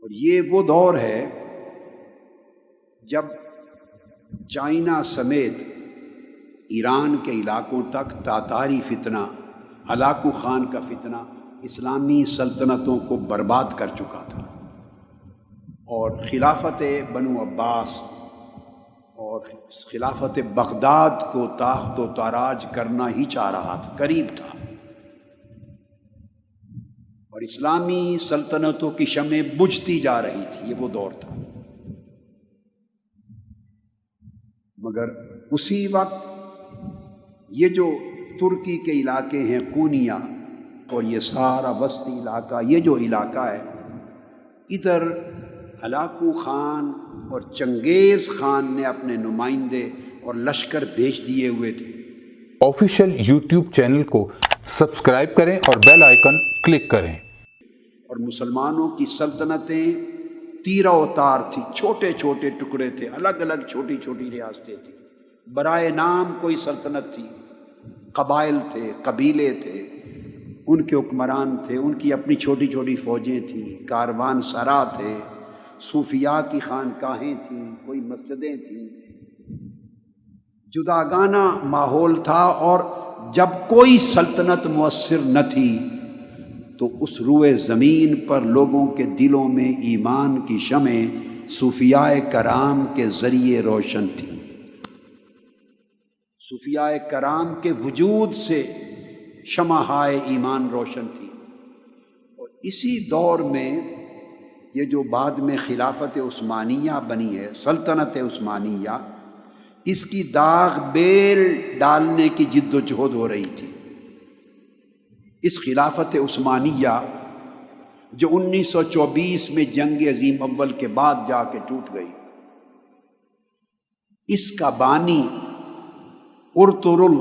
اور یہ وہ دور ہے جب چائنا سمیت ایران کے علاقوں تک تاتاری فتنہ، ہلاکو خان کا فتنہ اسلامی سلطنتوں کو برباد کر چکا تھا، اور خلافت بنو عباس اور خلافت بغداد کو تاخت و تاراج کرنا ہی چاہ رہا تھا، قریب تھا، اور اسلامی سلطنتوں کی شمع بجھتی جا رہی تھی۔ یہ وہ دور تھا۔ مگر اسی وقت یہ جو ترکی کے علاقے ہیں کونیا اور یہ سارا وسطی علاقہ، یہ جو علاقہ ہے، ادھر ہلاکو خان اور چنگیز خان نے اپنے نمائندے اور لشکر بھیج دیے ہوئے تھے۔ آفیشیل یوٹیوب چینل کو سبسکرائب کریں اور بیل آئیکن کلک کریں۔ اور مسلمانوں کی سلطنتیں تیرہ و تار تھی، چھوٹے چھوٹے ٹکڑے تھے، الگ الگ چھوٹی چھوٹی ریاستیں تھیں، برائے نام کوئی سلطنت تھی، قبائل تھے، قبیلے تھے، ان کے حکمران تھے، ان کی اپنی چھوٹی چھوٹی فوجیں تھیں، کاروان سرا تھے، صوفیاء کی خانقاہیں تھیں، کوئی مسجدیں تھیں، جداگانہ ماحول تھا۔ اور جب کوئی سلطنت مؤثر نہ تھی تو اس روئے زمین پر لوگوں کے دلوں میں ایمان کی شمع صوفیاء کرام کے ذریعے روشن تھی۔ صوفیاء کرام کے وجود سے شمعہائے ایمان روشن تھی۔ اور اسی دور میں یہ جو بعد میں خلافت عثمانیہ بنی ہے، سلطنت عثمانیہ، اس کی داغ بیل ڈالنے کی جد و جہد ہو رہی تھی۔ اس خلافت عثمانیہ جو 1924 میں جنگ عظیم اول کے بعد جا کے ٹوٹ گئی، اس کا بانی ارطغرل،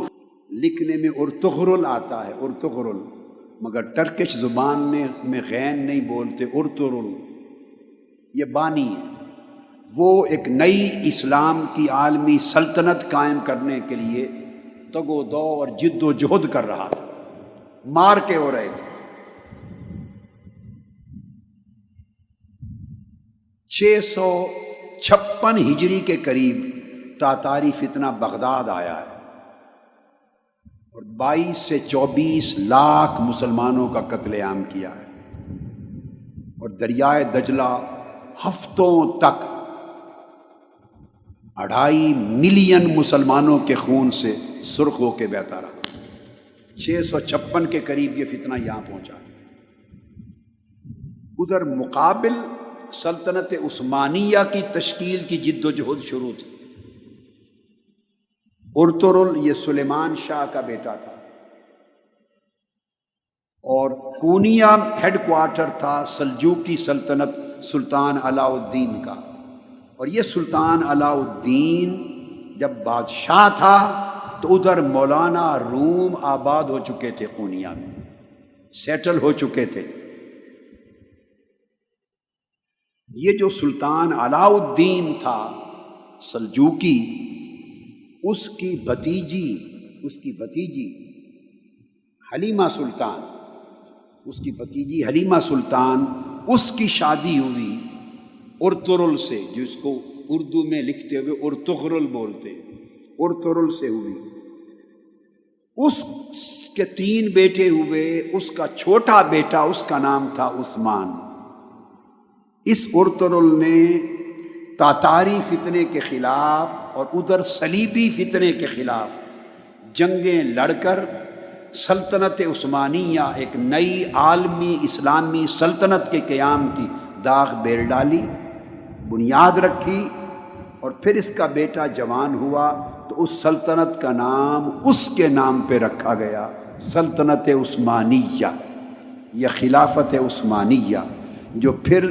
لکھنے میں ارطغرل آتا ہے، ارطغرل، مگر ٹرکش زبان میں غین نہیں بولتے، ارطغرل، یہ بانی ہے۔ وہ ایک نئی اسلام کی عالمی سلطنت قائم کرنے کے لیے تگ و دو اور جد و جہد کر رہا تھا، مار کے ہو رہے تھے۔ 656 ہجری کے قریب تاتاری فتنہ بغداد آیا ہے اور 22 سے 24 لاکھ مسلمانوں کا قتل عام کیا ہے، اور دریائے دجلہ ہفتوں تک 2.5 ملین مسلمانوں کے خون سے سرخ ہو کے بہتا رہا۔ 656 کے قریب یہ فتنہ یہاں پہنچا۔ ادھر مقابل سلطنت عثمانیہ کی تشکیل کی جد و جہد شروع تھی۔ ارطغرل یہ سلیمان شاہ کا بیٹا تھا، اور کونیا ہیڈ کوارٹر تھا سلجوقی سلطنت سلطان علاء الدین کا، اور یہ سلطان علاء الدین جب بادشاہ تھا تو ادھر مولانا روم آباد ہو چکے تھے، کونیا میں سیٹل ہو چکے تھے۔ یہ جو سلطان علاء الدین تھا سلجوقی، اس کی بھتیجی حلیمہ سلطان، اس کی شادی ہوئی ارطغرل سے، جس کو اردو میں لکھتے ہوئے ارطغرل بولتے، ارطغرل سے ہوئی۔ اس کے 3 بیٹے ہوئے، اس کا چھوٹا بیٹا، اس کا نام تھا عثمان۔ اس ارطغرل نے تاتاری فتنے کے خلاف اور ادھر صلیبی فتنے کے خلاف جنگیں لڑ کر سلطنت عثمانیہ، ایک نئی عالمی اسلامی سلطنت کے قیام کی داغ بیل ڈالی، بنیاد رکھی، اور پھر اس کا بیٹا جوان ہوا تو اس سلطنت کا نام اس کے نام پہ رکھا گیا، سلطنت عثمانیہ یا خلافت عثمانیہ، جو پھر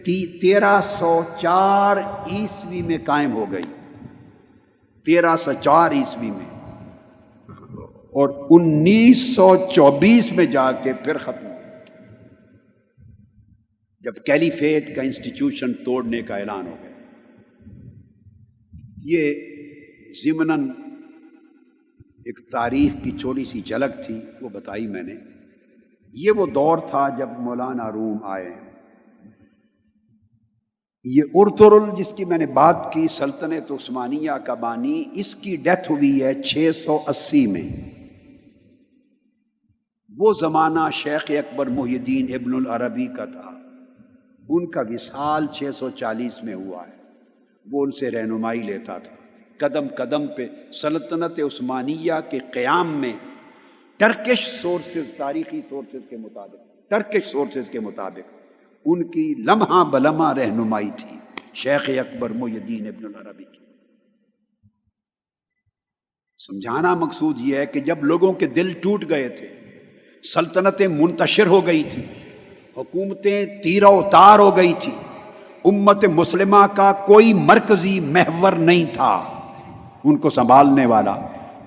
1304 عیسوی میں قائم ہو گئی، 1304 عیسوی میں، اور 1924 میں جا کے پھر ختم ہو، جب کیلیفیٹ کا انسٹیٹیوشن توڑنے کا اعلان ہو گیا۔ یہ ضمناً ایک تاریخ کی چھوٹی سی جھلک تھی، وہ بتائی میں نے۔ یہ وہ دور تھا جب مولانا روم آئے، یہ ارطغرل جس کی میں نے بات کی سلطنت عثمانیہ کا بانی، اس کی ڈیتھ ہوئی ہے 680 میں۔ وہ زمانہ شیخ اکبر محی الدین ابن العربی کا تھا، ان کا وصال 640 میں ہوا ہے۔ وہ ان سے رہنمائی لیتا تھا قدم قدم پہ سلطنت عثمانیہ کے قیام میں، ٹرکش سورسز، تاریخی سورسز کے مطابق، ٹرکش سورسز کے مطابق ان کی لمحہ بلمحہ رہنمائی تھی شیخ اکبر محی الدین ابن العربی کی۔ سمجھانا مقصود یہ ہے کہ جب لوگوں کے دل ٹوٹ گئے تھے، سلطنتیں منتشر ہو گئی تھی، حکومتیں تیرہ اتار ہو گئی تھی، امت مسلمہ کا کوئی مرکزی محور نہیں تھا ان کو سنبھالنے والا،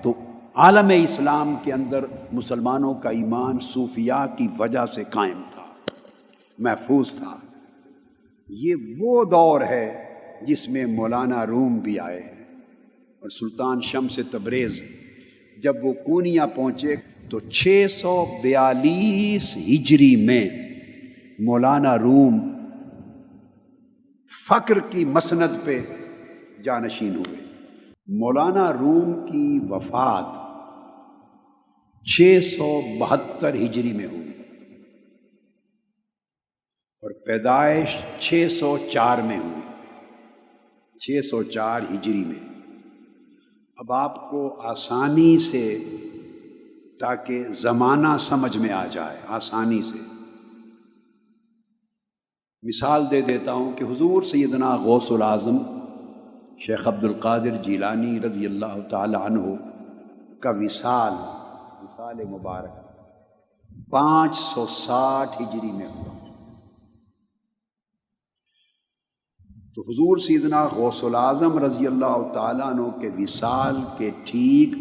تو عالم اسلام کے اندر مسلمانوں کا ایمان صوفیاء کی وجہ سے قائم تھا، محفوظ تھا۔ یہ وہ دور ہے جس میں مولانا روم بھی آئے ہیں، اور سلطان شمس تبریز جب وہ کونیا پہنچے تو 642 ہجری میں مولانا روم فقر کی مسند پہ جانشین ہوئے۔ مولانا روم کی وفات 672 ہجری میں ہوئی اور پیدائش 604 میں ہوئی، 604 ہجری میں۔ اب آپ کو آسانی سے، تاکہ زمانہ سمجھ میں آ جائے آسانی سے، مثال دے دیتا ہوں کہ حضور سیدنا غوث العظم شیخ عبد القادر جیلانی رضی اللہ تعالی عنہ کا وصال مبارک 560 ہجری میں ہوا۔ تو حضور سیدنا غوث العظم رضی اللہ تعالیٰ عنہ کے وصال کے ٹھیک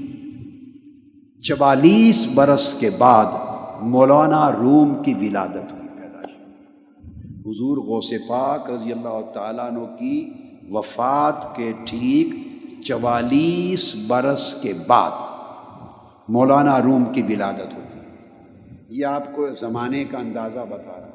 44 برس کے بعد مولانا روم کی ولادت ہوئی، پیدائش ہوئی۔ حضور غوث پاک رضی اللہ تعالیٰ عنہ کی وفات کے ٹھیک 44 برس کے بعد مولانا روم کی ولادت ہوتی ہے۔ یہ آپ کو زمانے کا اندازہ بتا رہا ہے۔